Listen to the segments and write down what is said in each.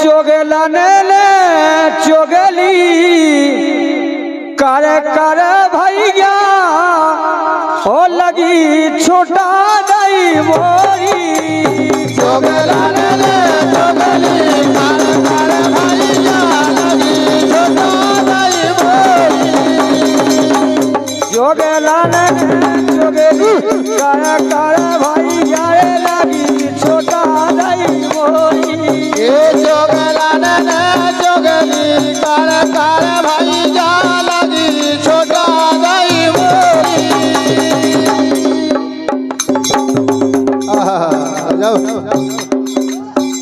चोगला ने चोगली कर कर भैया हो लगी छोटा दई मोरी चोगला ने चोगली कर कर भैया लगी छोटा दई मोरी चोगला ने चोगली कर कर भैया लगी छोटा दई मोरी चोगला ने चोगली कर कर भैया लगी छोटा दई मोरी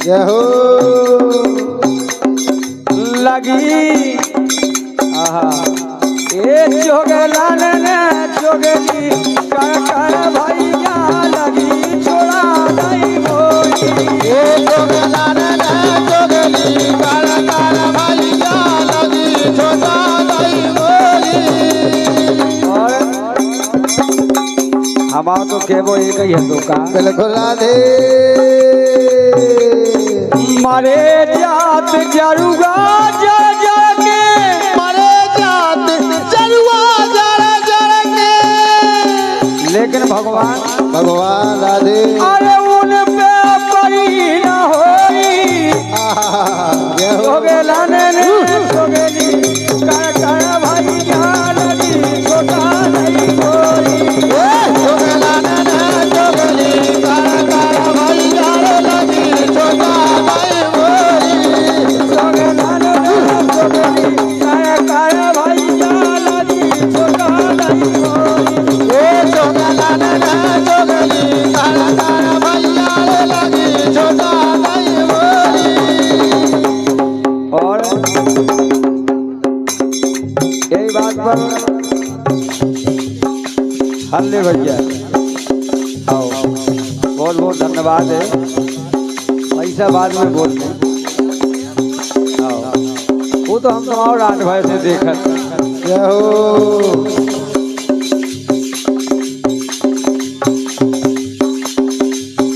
यहो लगी ए चोगला ने चोगली कर कर भैया लगी छोड़ा दई मोरी चोगला ने चोगली कर कर भैया लगी छोटा दई मोरी हमारा तो केवो एक ही है दुकान बिल्कुल राधे मारे जात जरुआ जर जर के मरे जात जरुआ जर जर के लेकिन भगवान राधे अरे उन पे परी न होई चोगला ने चोगली कर कर भैया लगी छोटा नहीं मोरी चोगला ने चोगली कर कर भैया लगी छोटा दई मोरी चोगला ने चोगली कर कर भैया लगी छोटा नहीं मोरी चोगला ने चोगली कर कर भैया लगी छोटा दई मोरी और यही बात पर हल्ले भैया आओ बहुत बहुत धन्यवाद है पैसा बाद में बोलते हैं आओ वो तो हम और 8 भाई से देखा यहो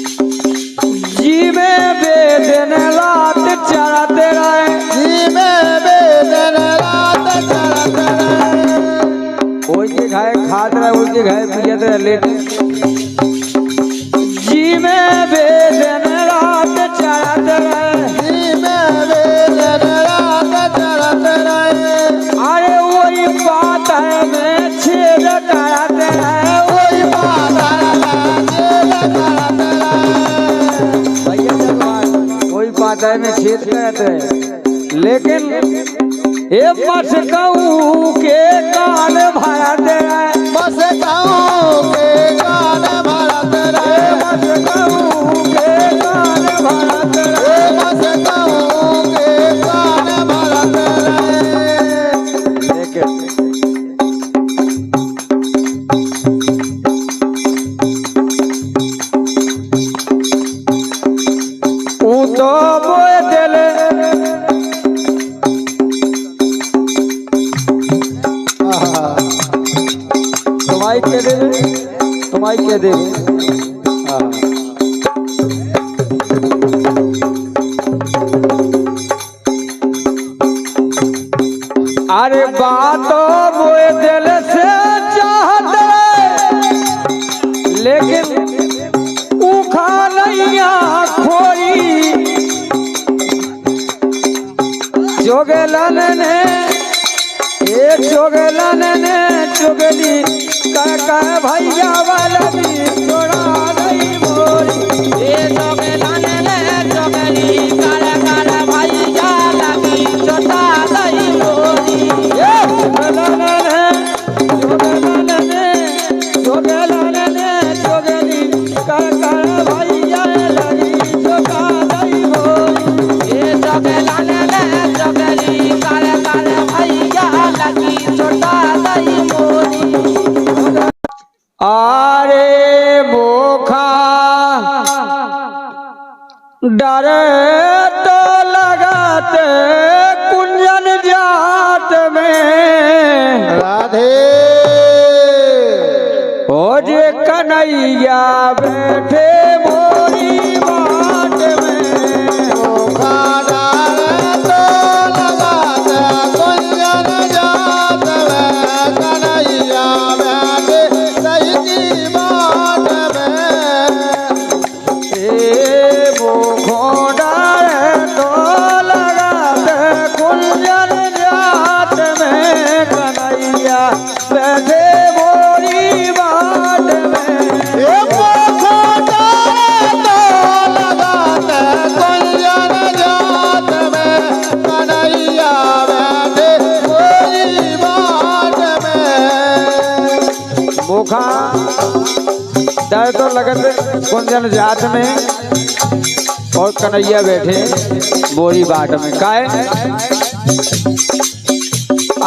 जी में बेदन रात चढ़ते रहे जी में बेदन रात चढ़त रहे कोई के खाए खात रहे कोई के खाए पियत रहे लेट जी में बेदन रात चढ़ते रहे जी में बेदन रात चढ़त रहे अरे वही बात है मैं छेद कराते रहे कोई बादल जेल करत रहे भैया भगवान वही बात है मैं छेद कराते रहे लेकिन ये मस्कऊ के कान भरते रहे बस गाँव के गान भरत रहे मस्कऊ के कान भरते रहे बस गाँव के गान भरत रहे लेकिन ऊ तो बोए दिल तुम्हारी के दे तुम्हारी के दे अरे बातों बोए दिल से चाहते लेकिन उखा नैया खोरी चोगलन ने ये चोगलन ने चुगली कर भैया वाला भी छोड़ा नहीं मोरी ये चोगलन ने चुगली कर भैया लगी छोटा नहीं मोरी ये चोगलन ने चोगलन ने चुगली कर भैया लगी छोटा नहीं मोरी ये चोगलन ने चुगली कर भैया लगी छोटा नहीं मोरी आरे मोखा डर तो लगाते कुंजन जात में राधे हो जे कन्हैया बैठे मोरी बाट में धोखा डाल डर तो लगत कुंजन जात में और कन्हैया बैठे बोरी बाट में काहे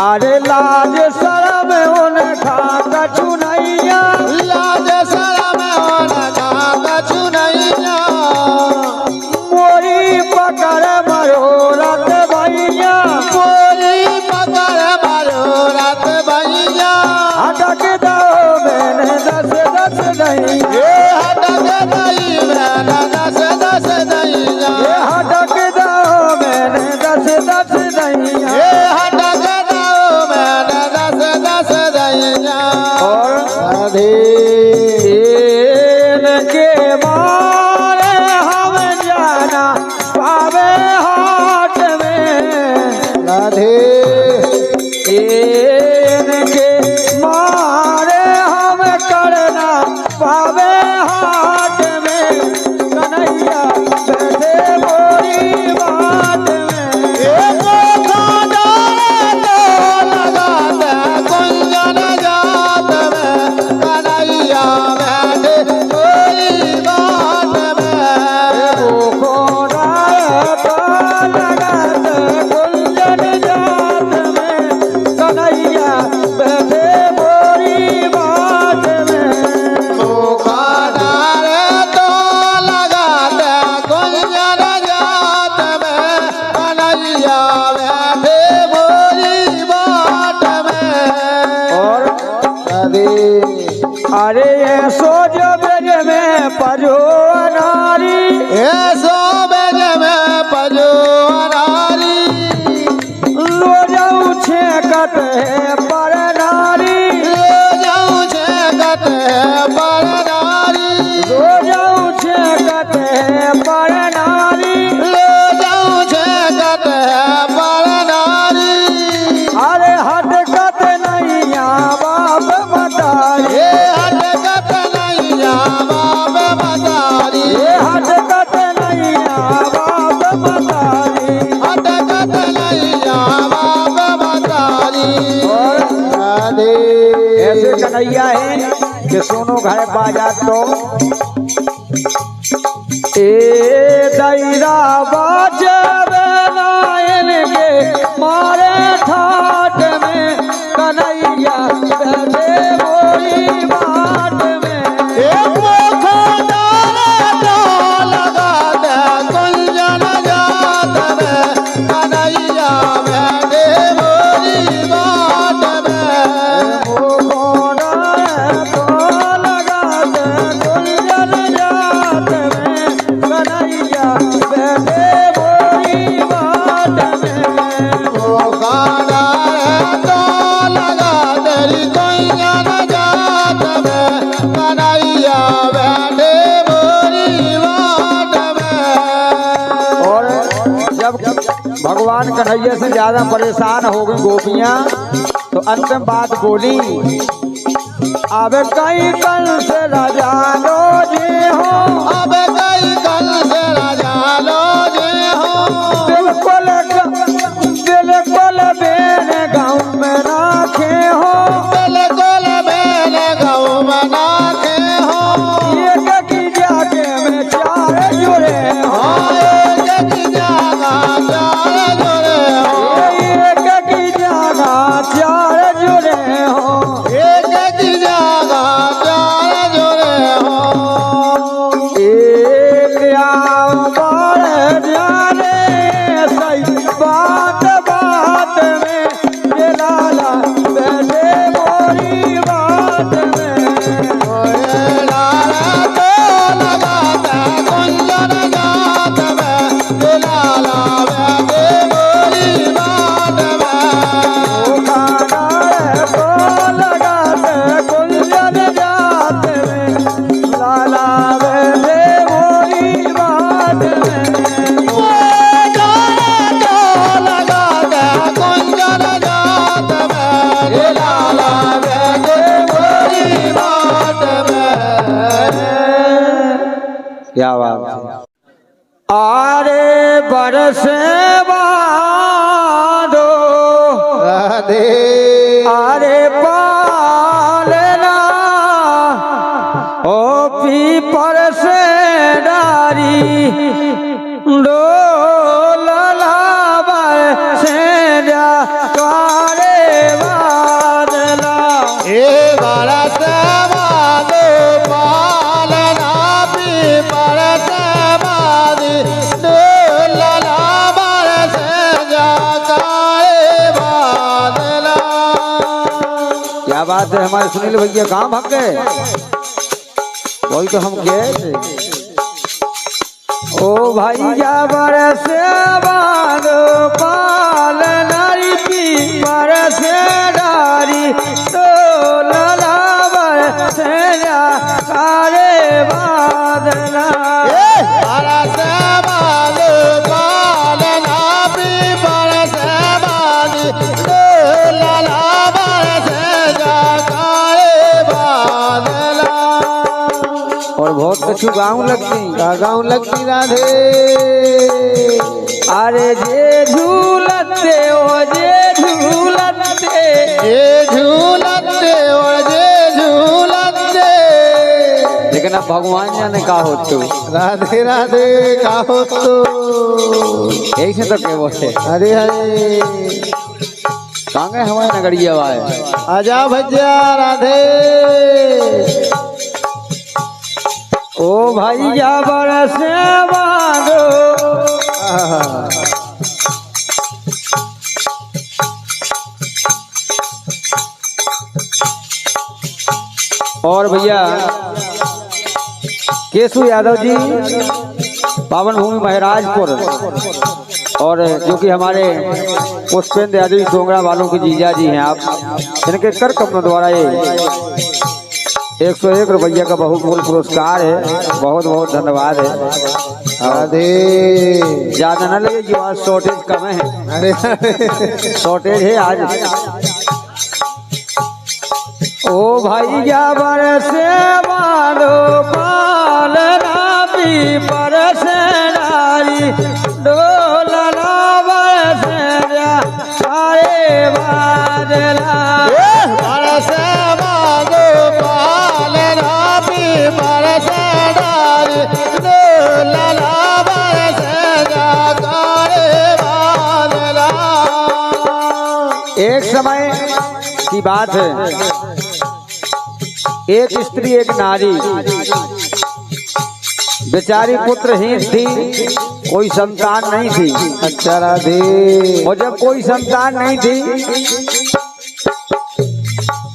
अरे लाज शरम उन्हें खा कछुनैया लाज शरम उन्हें खा कछुनैया मोरी पकड़ मरोरत भैया मोरी पकड़ मरोरत भैया हटक दो मैंने दस दस नहीं ये हटक दई मैंने दस दस नैया ये हटक दो मैंने दस दस नहीं ये हटक दो मैंने दस दस नैया और अधीन के मारे हम जाना पावे हाट में राधे इनके मारे हम करना पावे हाट में कन्हैया बैठे बोरी बाट में एक खाना तो लगाते कुंजन जात में कन्हैया बैठे कोई बात में खोरा तो लगत कुंजन जात में कन्हैया बैठे बोरी बाट में खाना तो लगाते कुंजन जात में कन्हैया बैठे बोली बाट में और राधे अरे ये सोच ब्रज में पजो नारी ये सो बेज में पजो नारी लोजऊ छेकत है पर नारी ले जाऊं छेकत है पर नारी लोजऊ छेकत है पर नारी ले जाऊं छेकत है पर नारी अरे हटकत नहीं बाप मतारी ये हटकत नैया बाप मतारी ये हटकत नहीं बाप मतारी हटकत नैया बाप मतारी और राधे ऐसे कन्हैया है कि सुनो घर बाजा तो ए दैरा बाजबे नायन के मारे ठाट में कन्हैया बैठे बोरी बाट में एक खाना तो लगाते कुंजन जात में कन्हैया बैठे बोरी बाट में ओ कोना तो लगत कुंजन जात में कन्हैया बैठे बोरी बाट में ओ खाना तो लगाते कुंजन जात में कन्हैया बैठे बोरी बाट में और जब भगवान कन्हैया से ज्यादा परेशान हो गई गोपियां तो अंतिम बात बोली अब कई कल से राजा लो जे हो अब कई कल से राजा लो जे हो बिल्कुल बिल्कुल बेन गाँव में राखे हो बिल्कुल मैंने गऊ बना के हो एक की जाके में चार जुड़े हो एक की जगह चार जुड़े हो एक की जगह चार जुड़े हो एक की जगह चार जुड़े हो एक आओ बड़े जाने सही बात बात में ये लाला बैठे बोरी बात में ओए लाला तो लगाता कुंजन जात में लाला बैठे बोली बात में ओ खाना को लगाते कुंजन जात में लाला बैठे बोरी बात में क्या बात है आरे बरसे बादो आरे पालना ओ डोलला बरसे जा तारे बादला। ए बरस बादो पालना भी बरस बादी डोलला बरस जाकारे बादला। क्या बात है हमारे सुनील भैया, कहाँ भाग गए? वही तो हम गए थे। ओ भैया बरस बादो पाल नारी पी बरस डारी डोलला बरस जा तारे बादला। बरस बादो पालना भी बरस बादी डोलला बरस जाकारे बादला। और बहुत कछु गाँव लगती गाँव लगती राधे। अरे जे झूलते ओ जे झूलते ये झूलते और ये झूलते। लेकिन अब भगवान जाने का हो तो राधे राधे का हो तो यही से तो क्या बोलते हरे हरे। कहाँ गए हमारे नगरिया वाले? आजा भैया राधे। ओ भैया बरस बादो और भैया केशु यादव जी पावन भूमि महराजपुर, और जो कि हमारे पुष्पेंद्र यादव डोंगरा वालों के जीजा जी हैं आप, इनके कर कपड़ों द्वारा ये 101 रुपया का बहुमूल्य पुरस्कार है। बहुत बहुत धन्यवाद है। राधे। ज्यादा न लगे कि आज शॉर्टेज कम है, अरे शॉर्टेज है आज। ओ भैया बरस बादो पालना भी बरस डारी डोलना बरस जा तारे बादला। बरस बादो पालना भी बरस डारी डोलला बरस जाकारे बादला। एक समय की बात है, एक स्त्री एक नारी बेचारी पुत्रहीन थी, कोई संतान नहीं थी। अच्छा राधे। और जब कोई संतान नहीं थी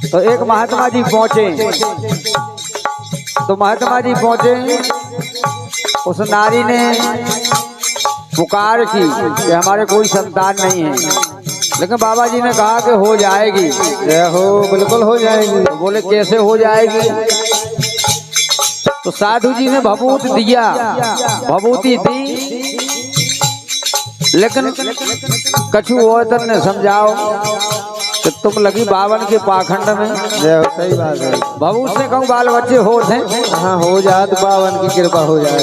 तो एक महात्मा जी पहुंचे। तो महात्मा जी पहुंचे, उस नारी ने पुकार की कि हमारे कोई संतान नहीं है, लेकिन बाबा जी ने कहा कि हो जाएगी। जय हो, बिल्कुल हो जाएगी। तो बोले कैसे हो जाएगी? तो साधु जी ने भभूत दिया, भभूति दी, लेकिन कछु औरतन ने समझाओ कि तुम लगी बावन के पाखंड में। जय हो, सही बात है। भभूत से कहूँ बाल बच्चे होते हैं। हाँ हो जात, बावन की कृपा हो जाए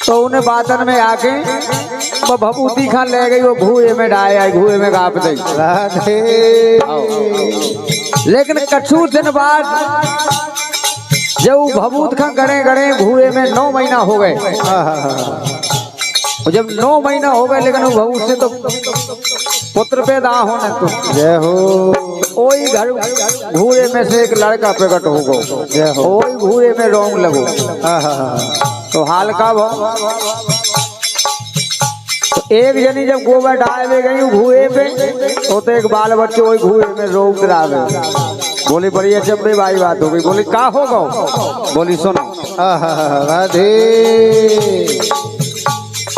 तो उन्हें बातन में आके वो भभूति खा ले गई, वो घूए में डाय आई, घूए में गाप दी। राधे। लेकिन कछु दिन बाद जब भभूत खा गड़े गड़े घूए में 9 महीना हो गए। और जब 9 महीना हो गए, लेकिन वो भभूत से तो पुत्र पैदा होने तो जय हो। वही घर घूरे में से एक लड़का प्रकट हो गो। जय हो। वही घूरे में रोंग लगो। तो हाल का भो, तो एक जनी जब गोबर डाले गई घूए पे, तो एक बाल बच्चे वही घूए में रोग करावे। बोली बड़ी अचंभे भाई बात हो गई। बोली का हो गो? बोली सुनो। राधे।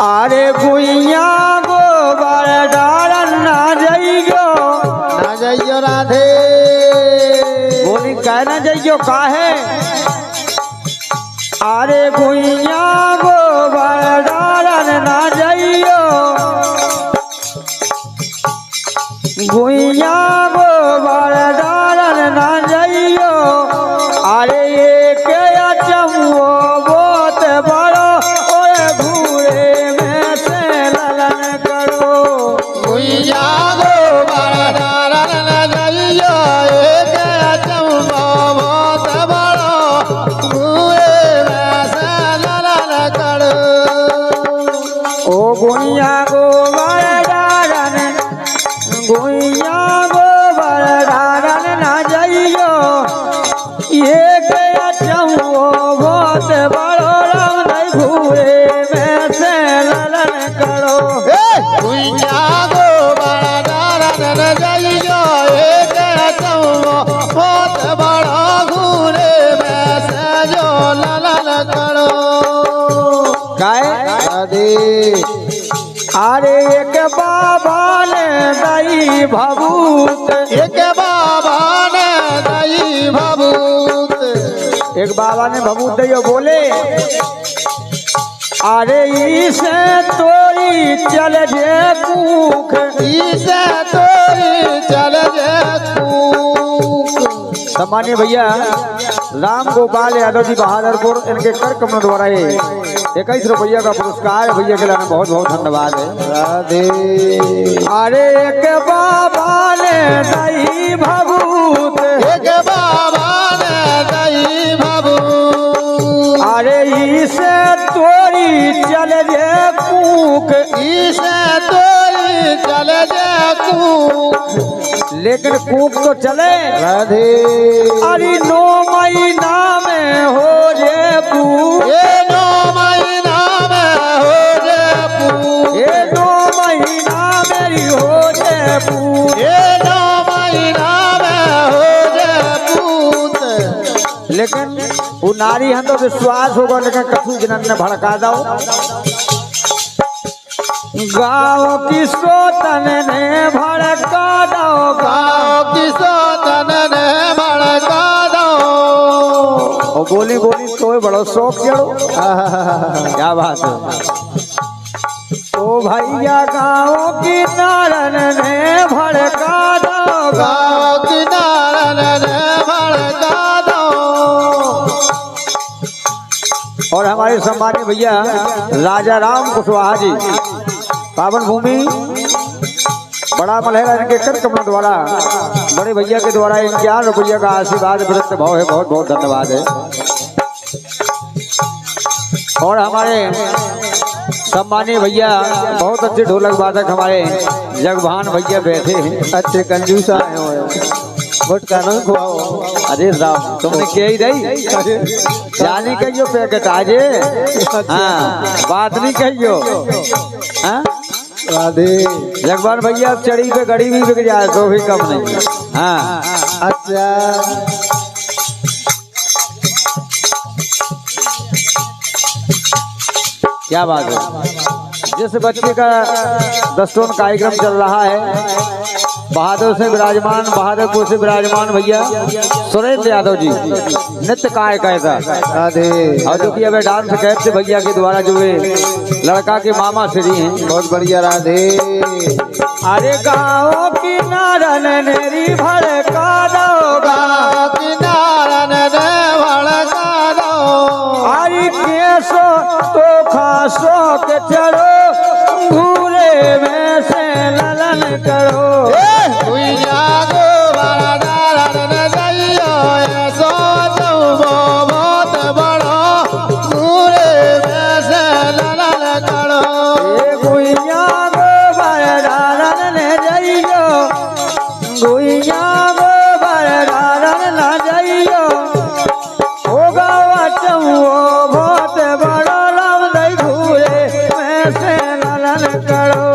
अरे गुइया गोबर डालन ना जाइयो, ना जाइयो राधे। बोली कह ना जाइयो काहे? अरे गुइया गोबर डालन ना जाइयो, गुइया गोबर डालन ना जाइयो। अरे ये के अचंभो बहुत बड़ो, और घूरे में से ललन करो। गुइया गोबर डालन ना जाइयो, एक अचंभो बहुत बड़ो, घूरे में से ललन गुइया गोबर डारन गुइया गोबर डारन ना जाइयो ये गया चमो बहुत बड़ो राम नहीं घूरे में से ललन करो भुइया गोबर डारन जाइयो एक चमो बहुत बड़ा घूरे में से जो ललन करो गाय राधे अरे एक बाबा ने दई भभूत एक बाबा ने दई भभूत एक बाबा ने भभूत दियो बोले अरे इसे तोरी चल जे कूख इसे तोरी चल जे कूख सम्मानीय भैया राम गोपाल यादव जी बहादुरपुर इनके कर कमलों द्वारा ये 21 रुपया का पुरस्कार भैया के लिए बहुत बहुत धन्यवाद है राधे अरे एक बाबा ने दई भभूत एक बाबा ने दई भभूत अरे इसे तोरी चल जे कूक इसे तोरी चल जे कूख लेकिन कूक तो चले राधे अरे 9 महीना में हो जे कूक ये 9 महीना में हो जे पूत ये 9 महीना मेरी हो जे कूक ये 9 महीना में हो जे पूत लेकिन वो नारी हम तो विश्वास होगा लेकिन कछु जनन ने भड़का दो गाँव की सोतन ने भड़का दो गाँव की सोतन ने भड़का दो और बोली बोली तो बड़ो शौक चढ़ो क्या बात है ओ भैया गाँव की नारन ने भड़का दो गाँव की नारन ने भड़का दो और हमारे सम्मानीय भैया राजा राम कुशवाहा जी पावन भूमि बड़ा मलहरा इनके कर कमलों द्वारा बड़े भैया के द्वारा 51 रुपया का आशीर्वाद वृत्त भाव है बहुत बहुत धन्यवाद है और हमारे सम्मानीय भैया बहुत अच्छे ढोलक वादक हमारे जगभान भैया बैठे हैं अच्छे कंजूस आए हो गुटका न खुआओ अरे राम तुमने क्या ही रही जाने कहियो पैकेट आजे हाँ बात नहीं कहियो हाँ राधे जगवान भैया अब चढ़ी पे गड़ी भी बिक जाए तो भी कम नहीं हाँ अच्छा क्या बात है जिस बच्चे का 10 टोन कार्यक्रम चल रहा है बहादुर से विराजमान बहादुरपुर से विराजमान भैया सुरेश यादव जी नित्य काय कहता राधे और जो कि अब डांस कैद से भैया के द्वारा जो है लड़का के मामा श्री हैं बहुत बढ़िया राधे अरे गाँव की नारन नेरी भड़का दो गाँव की नारन ने भड़का दो अरे केसो तो खासो के चढ़ो घूरे में से ललन करो भुइया गोबर डारन जाइयो ऐसो चौबो बहुत बड़ो पूरे में से ललन करो ए गुइया गोबर डारन ने जाइयो गुइया गोबर डारन ना जाइयो होगा चमो बहुत बड़ो राम दई घूरे में से ललन करो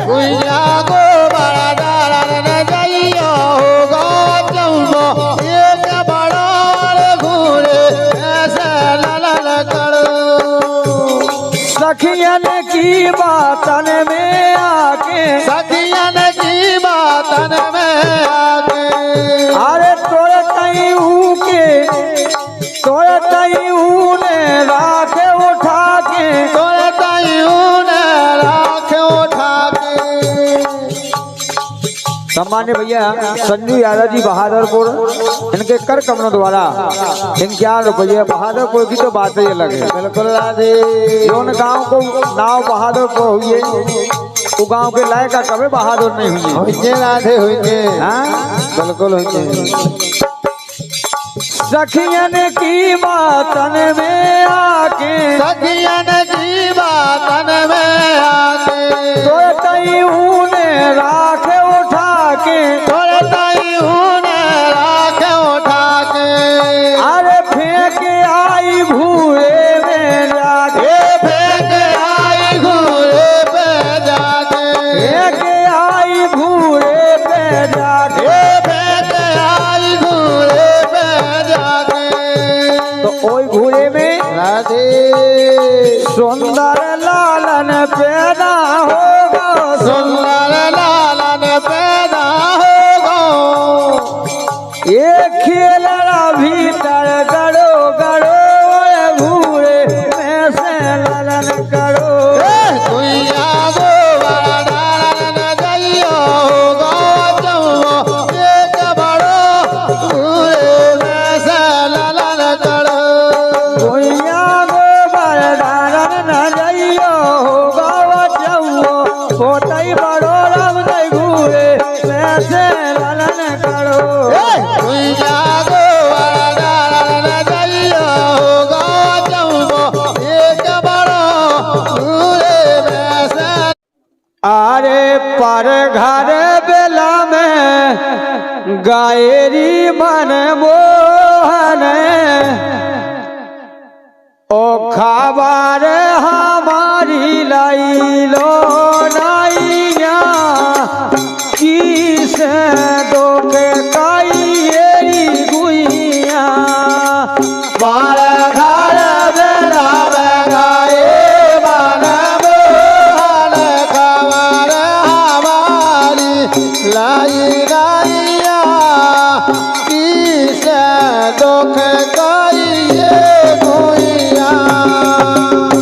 भुइया गोबर डारन जाइयो होगा चौबो एक बड़ो घूरे ऐसे ललन करो सखियन की बातन में आके सखियन की बातन में आके अरे तोरे तई ऊने राखे उठा के तोरे तायूं ने राख उठा के सम्मान्य भैया संजू यादव जी बहादुरपुर इनके कर कमलों द्वारा 51 रुपये बहादुरपुर की तो बात ही अलग है बिल्कुल राधे जोन गांव को नाव बहादुरपुर हुई वो गांव के लायक कभी बहादुर नहीं हुई होइए राधे होइए हाँ? बिल्कुल होइए सखियन की बातन में आके सखियन की बातन में आके लालन पैदा होगा, सुंदर लालन पैदा होगा। ये खेलना भीतर गड़ो गड़ो भूरे में से लालन करो। दुनिया गो लालन जइयो होगा जम्मो एक बड़ो पूरे में से लालन करो। दुनिया को बरदान न जइयो होगा जम्मो होतई बड़ो रब दई घूरे में से लालन करो। दुनिया गो लालन जइयो होगा जम्मो एक बड़ो पूरे में से। आरे पर घर बेला में गायरी मन मोहन, ओ खबर हमारी लाई लो नैया, किस दो के काई गुइया। बार घर बेला में गाए मन मोहन, खबर हमारी लाई नैया, किस दुख कहिए गुइया।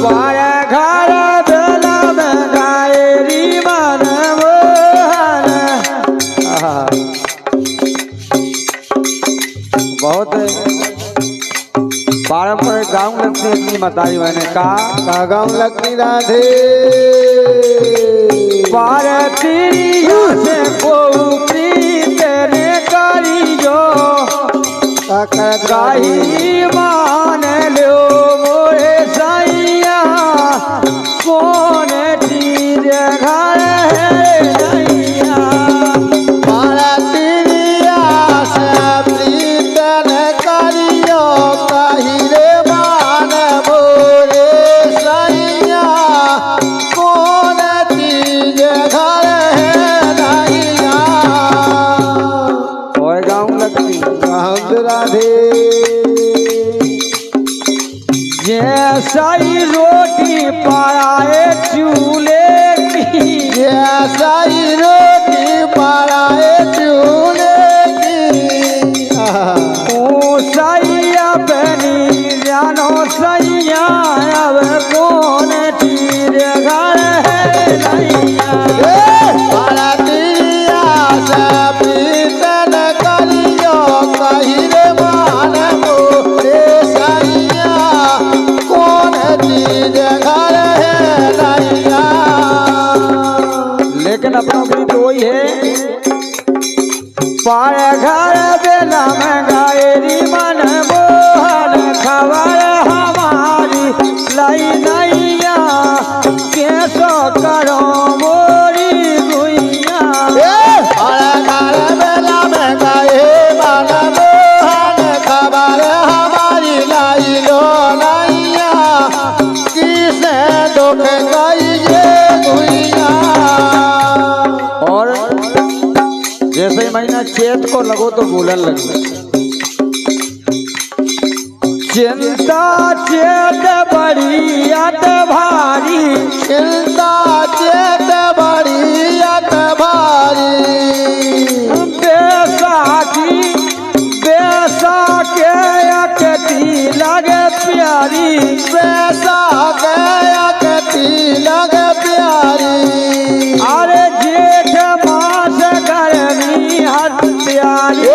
पर घर बेला में गायरी मन मोहन। आहा, बहुत पारंपरिक गाँव लगती है अपनी मतारी मैंने कहा गाँव लगनी राधे पारतिरिया से को प्रीत रे करियो, गाई मान लो मोरे सैया, कौन चीज घर है नैया। भारतीया से प्रीतन करियो, कही रे मान मोरे सैया, कौन चीज घर है नैया। और गाँव लगती राधे जैसा ही रोटी पाए चूल्हे की, जैसा ही रोटी पराए चूल्हे की। ओ सैया बनी जानो सैया, अब कौन चीज घर है नैया। भारतीया से प्रीतन करियो, कही रे मान मोरे सैया, कौन चीज घर है नैया। लेकिन अपनों की तो वही है, पार घर बेला में गायरी मन मोहन, खबर हमारी लाई नैया, कैसो करो मोरी गुइया। घर बेला में गाए मन मोहन, खबर हमारी लाई लो नैया, किसे दुख कहिए गुइया। और जैसे ही महीना चेत को लगो तो बोलन लगे, चिंता चेत बड़ी अत भारी, चिंता चेत बड़ी अत भारी। बैसाखी बैसाखे अकती लगे प्यारी, पैसा गया कती लग प्यारी। अरे जेठ मास गर्मी हत्यारी,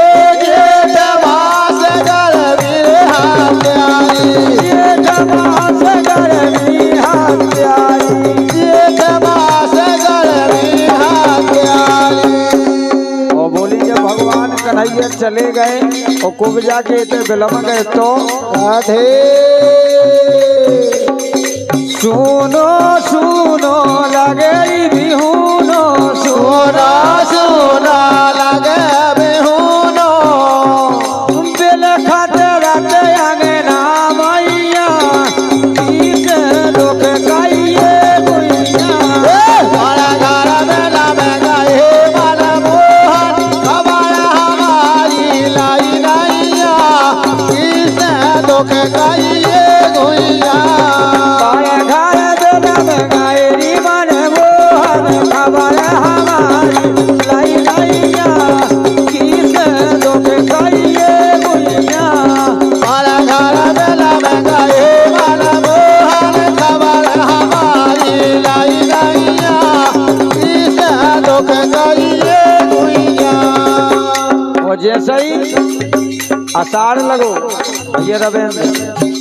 जेठ मास गर्मी हत्यारी। जेठ मास गर्मी हत्यारी। जेठ मास गर्मी हत्यारी। और बोली जब भगवान कन्हैया चले गए और कुब्जा के इतने विलम्ब गए तो राधे सुनो सुनो लगे बिहुनो, सोना सोना लगे बिहुनो। बिल खतरत अंगना मैया, किस लोक कहिए गुइया। घर घर बेला में गाए मन मोहन, खबर हमारी लाई नैया, किसे दुख कहिए गुइया। घर घर बेला में जैसे ही आषाढ़ लगो भैया रवेंद्र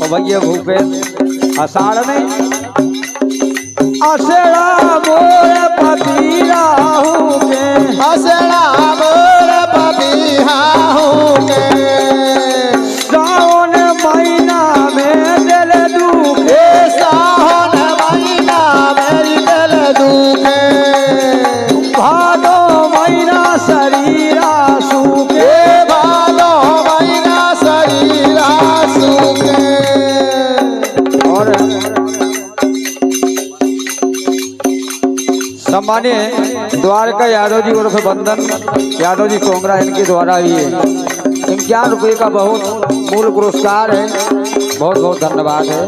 और भैया भूपेंद्र, आषाढ़ में असड़ा मोर पपीरा हूँ के, असड़ा मोर पपीहा हूँ के, सावन महीना में दिल दुखे, सावन महीना मेरी दिल दुखे, भादो महीना शरीरा सूखे, भादो महीना शरीरा सूखे। और सम्मानीय द्वारका यादव जी उर्फ बंदन यादव जी टोंगरा, इनके द्वारा ये 51 रुपये का बहुत मूल पुरस्कार है, बहुत बहुत धन्यवाद है।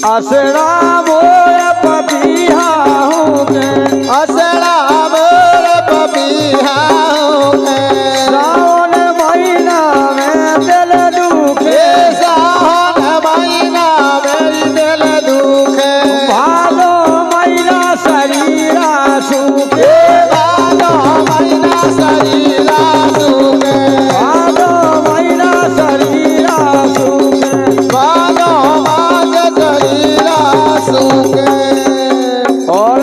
असड़ा मोर पपीहा हूँ के, असड़ा मोर पपीहा हूँ के, सावन महीना में दिल दुखे, सावन महीना मेरी दिल दुखे, भादो महीना शरीरा सूखे, भादो महीना शरीरा सूखे, भादो महीना शरीरा सूखे। भादो मास शरीरा सूखे। और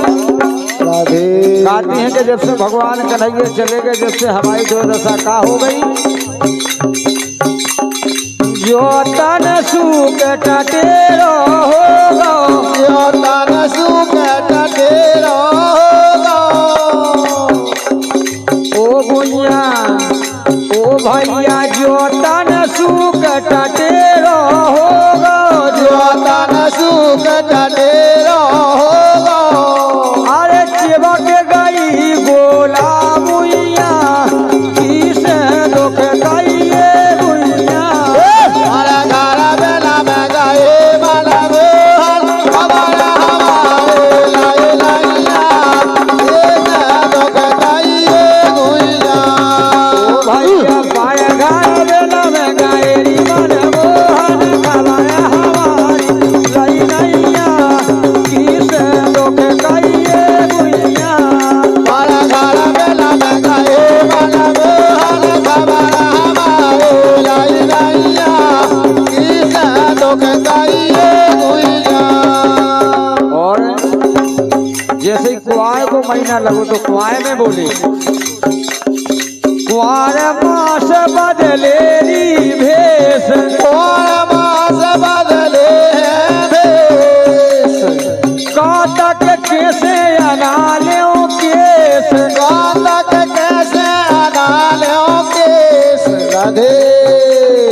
राधे कहती हैं कि जब से भगवान कन्हैया चले गए, जब से हमारी दुर्दशा का हो गई, जो तन सूख टटेरो होगा, जो तन सूखे टटेरो होगा, ओ भैया ओ भैया जो तन सूख टटेरो होगा, जो तन सूख टटेरो होगा, अरे चिबक गई गोला बुइया, किस दुख गई ये बुइया, हमारा घर बेला में गए मन मोहन, हमारा हमारे लाई लाइया, ये दुख गई गुइया। ओ भैया पाए घर बेला में गायरी मन मोहन, खबाया हमारी लई नैया, किस दुख गई ये बुइया, हमारा घर बेला में गए मन मोहन, हमारा हमारे लाई लाइया, किस दुख गई गुइया। और जैसे ही कुआर को महीना लगो तो कुआए में बोले, कुआर मास बदलेरी भेष, और मास बदले हैं भेष, काटक कैसे अनाल्यों केस, कातक कैसे अनाल्यों केस। राधे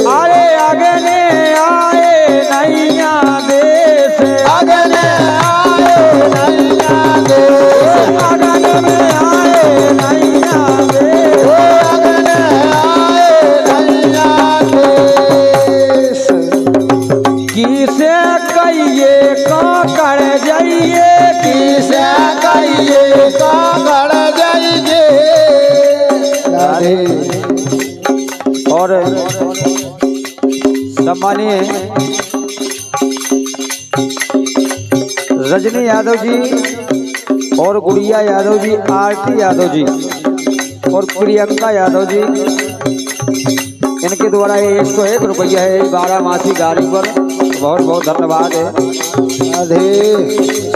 अरे अगने आए नैया देश, अगने आए नैया देश, अगन में आए नैया देश, ओ अगने आए नैया देश। किसे कहिए का कर जाइए, किसे कहिए कागड़ जाइए। राधे और सम्मानीय रजनी यादव जी और गुड़िया यादव जी, आरती यादव जी और प्रियंका यादव जी, इनके द्वारा ये 101 रुपया है 12 मासी गाड़ी पर, बहुत बहुत धन्यवाद है। राधे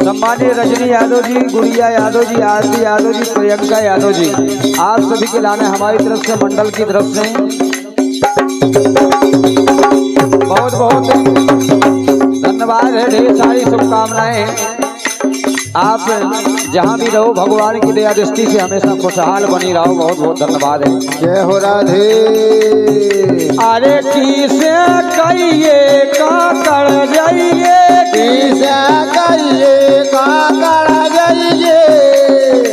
सम्मानीय रजनी यादव जी, गुड़िया यादव जी, आरती यादव जी, प्रियंका यादव जी, आप सभी के लाने हमारी तरफ से, मंडल की तरफ से बहुत बहुत धन्यवाद है, ढेर सारी शुभकामनाएं। आप जहाँ भी रहो भगवान की दया दृष्टि से हमेशा खुशहाल बनी रहो, बहुत बहुत धन्यवाद है। जय हो राधे। अरे किसे कहिए का कर जाइए, किसे कहिए कागड़ जाइए।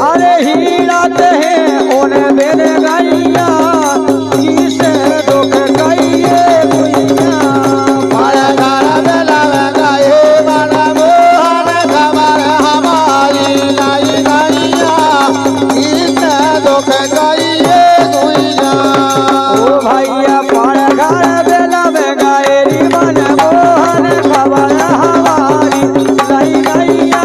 अरे हीरा हैं उन्हें मेरे गैया, किसे दुख गइए गुइया, हमारा घर बेला में गए मन मोहन, खबर हमारी लाई नैया, किसे दुख गइए गुइया। ओ भैया पार घर बेला में गायरी मन मोहन, खबर हमारी लई नैया,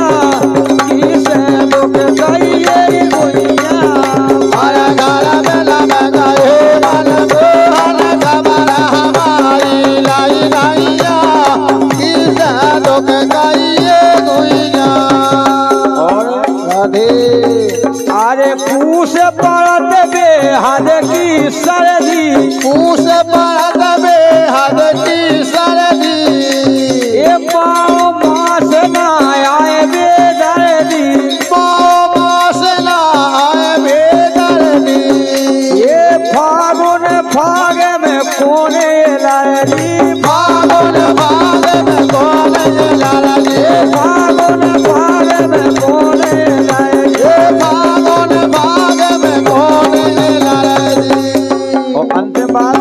जी फागुन भाग में कौन ये लाला जी फागुन भाग में कौन लाए जी ये फागुन भाग में कौन ये लाला जी और अंतिम बात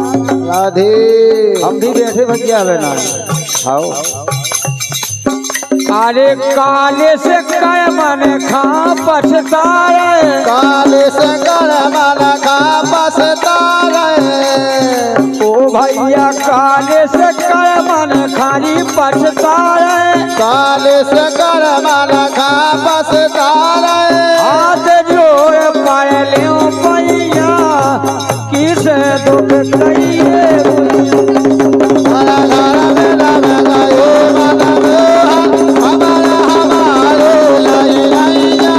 राधे हम भी बैठे भैया है ना आओ अरे काले से काय मन खा पछताए काले से कर मन खा पछताए ओ भैया काले से काय मन खाली पछताए काले से कर मन खा पछताए हाथ जोड़ पाए ले पैया किस दुख कहिए हरा घर में लगाए मन हमारा हमारे लाई लैया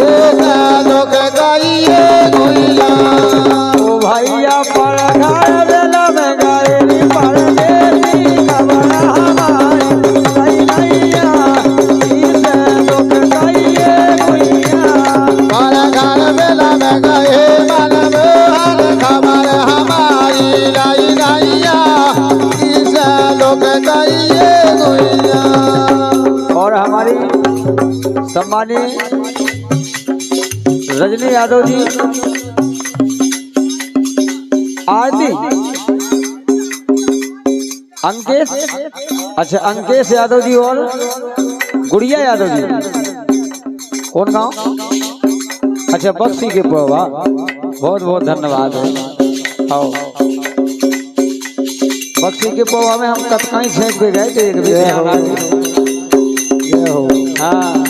ये दुख गइए गुइया ओ भैया पर घर बेला में गए नी पर देवी खबर हमारी सही नैया किस दुख कहिए भैया हरा घर में लगाए मन मोहन खबर हमारी लाई लैया इस दुख गइए गुइया और हमारी सम्मानीय रजनी यादव जी आरती अंकेश अच्छा अंकेश यादव जी और गुड़िया यादव जी कौन गांव अच्छा बक्सी के पोवा बहुत बहुत धन्यवाद है आओ बक्सी के पोवा में हम कतकाई छेक पे गए थे एक भी जय हो हाँ